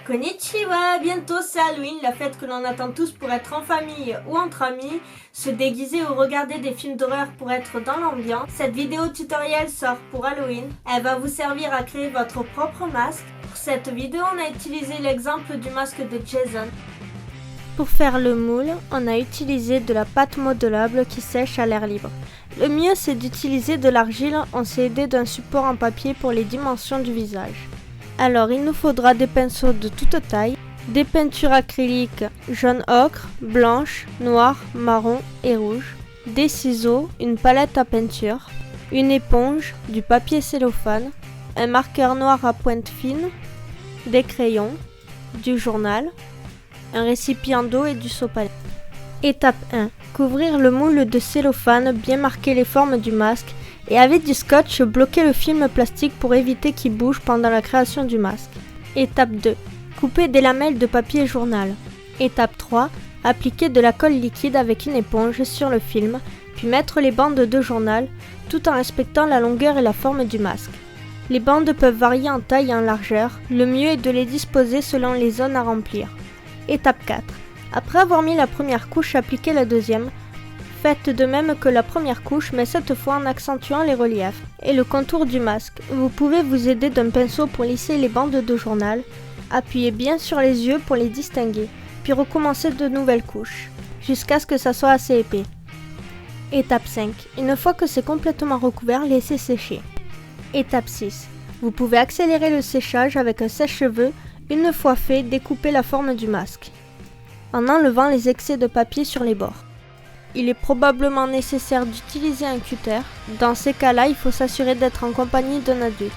Konnichiwa, bientôt c'est Halloween, la fête que l'on attend tous pour être en famille ou entre amis, se déguiser ou regarder des films d'horreur pour être dans l'ambiance. Cette vidéo tutoriel sort pour Halloween, elle va vous servir à créer votre propre masque. Pour cette vidéo, on a utilisé l'exemple du masque de Jason. Pour faire le moule, on a utilisé de la pâte modelable qui sèche à l'air libre. Le mieux c'est d'utiliser de l'argile, on s'est aidé d'un support en papier pour les dimensions du visage. Alors il nous faudra des pinceaux de toute taille, des peintures acryliques jaune ocre, blanche, noire, marron et rouge, des ciseaux, une palette à peinture, une éponge, du papier cellophane, un marqueur noir à pointe fine, des crayons, du journal, un récipient d'eau et du sopalin. Étape 1. Couvrir le moule de cellophane, bien marquer les formes du masque et avec du scotch, bloquer le film plastique pour éviter qu'il bouge pendant la création du masque. Étape 2. Couper des lamelles de papier journal. Étape 3. Appliquer de la colle liquide avec une éponge sur le film, puis mettre les bandes de journal tout en respectant la longueur et la forme du masque. Les bandes peuvent varier en taille et en largeur, le mieux est de les disposer selon les zones à remplir. Étape 4. Après avoir mis la première couche, appliquez la deuxième. Faites de même que la première couche, mais cette fois en accentuant les reliefs et le contour du masque. Vous pouvez vous aider d'un pinceau pour lisser les bandes de journal. Appuyez bien sur les yeux pour les distinguer, puis recommencez de nouvelles couches, jusqu'à ce que ça soit assez épais. Étape 5. Une fois que c'est complètement recouvert, laissez sécher. Étape 6. Vous pouvez accélérer le séchage avec un sèche-cheveux. Une fois fait, découpez la forme du masque, en enlevant les excès de papier sur les bords. Il est probablement nécessaire d'utiliser un cutter. Dans ces cas-là, il faut s'assurer d'être en compagnie d'un adulte.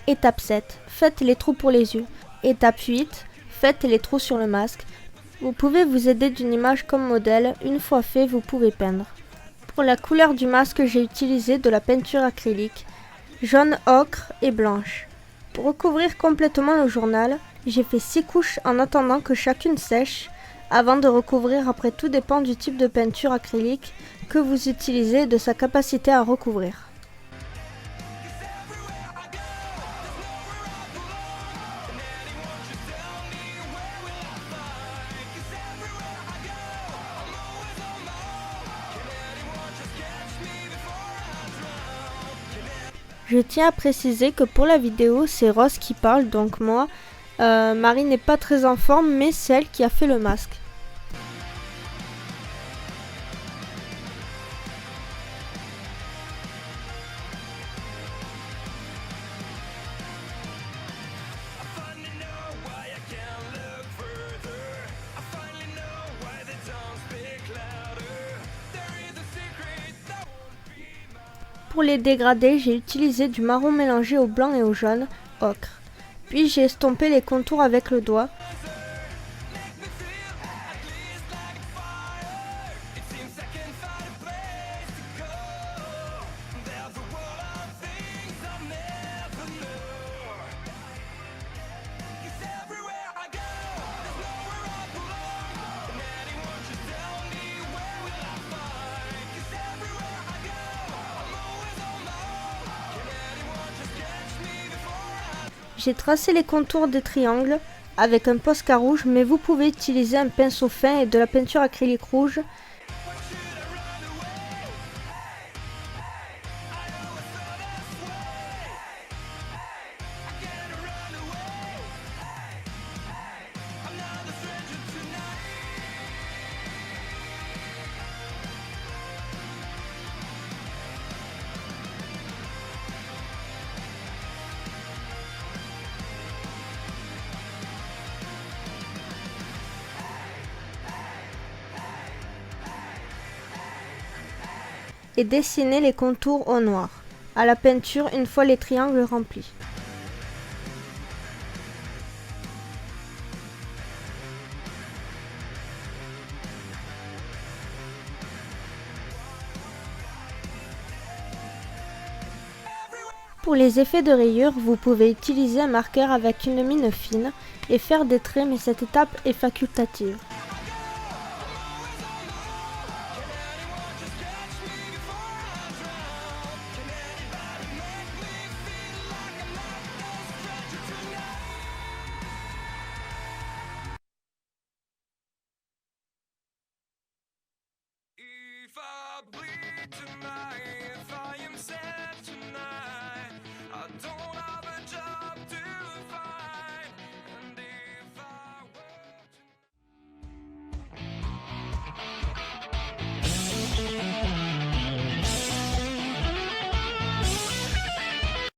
Étape 7. Faites les trous pour les yeux. Étape 8. Faites les trous sur le masque. Vous pouvez vous aider d'une image comme modèle. Une fois fait, vous pouvez peindre. Pour la couleur du masque, j'ai utilisé de la peinture acrylique, jaune ocre et blanche. Pour recouvrir complètement le journal, j'ai fait 6 couches en attendant que chacune sèche, avant de recouvrir. Après, tout dépend du type de peinture acrylique que vous utilisez et de sa capacité à recouvrir. Je tiens à préciser que pour la vidéo, c'est Rose qui parle, donc moi, Marie n'est pas très en forme, mais c'est elle qui a fait le masque. Pour les dégradés, j'ai utilisé du marron mélangé au blanc et au jaune, ocre. Puis j'ai estompé les contours avec le doigt. J'ai tracé les contours des triangles avec un Posca rouge, mais vous pouvez utiliser un pinceau fin et de la peinture acrylique rouge. Et dessiner les contours au noir, à la peinture une fois les triangles remplis. Pour les effets de rayures, vous pouvez utiliser un marqueur avec une mine fine et faire des traits, mais cette étape est facultative. If I bleed tonight, if I am sad tonight.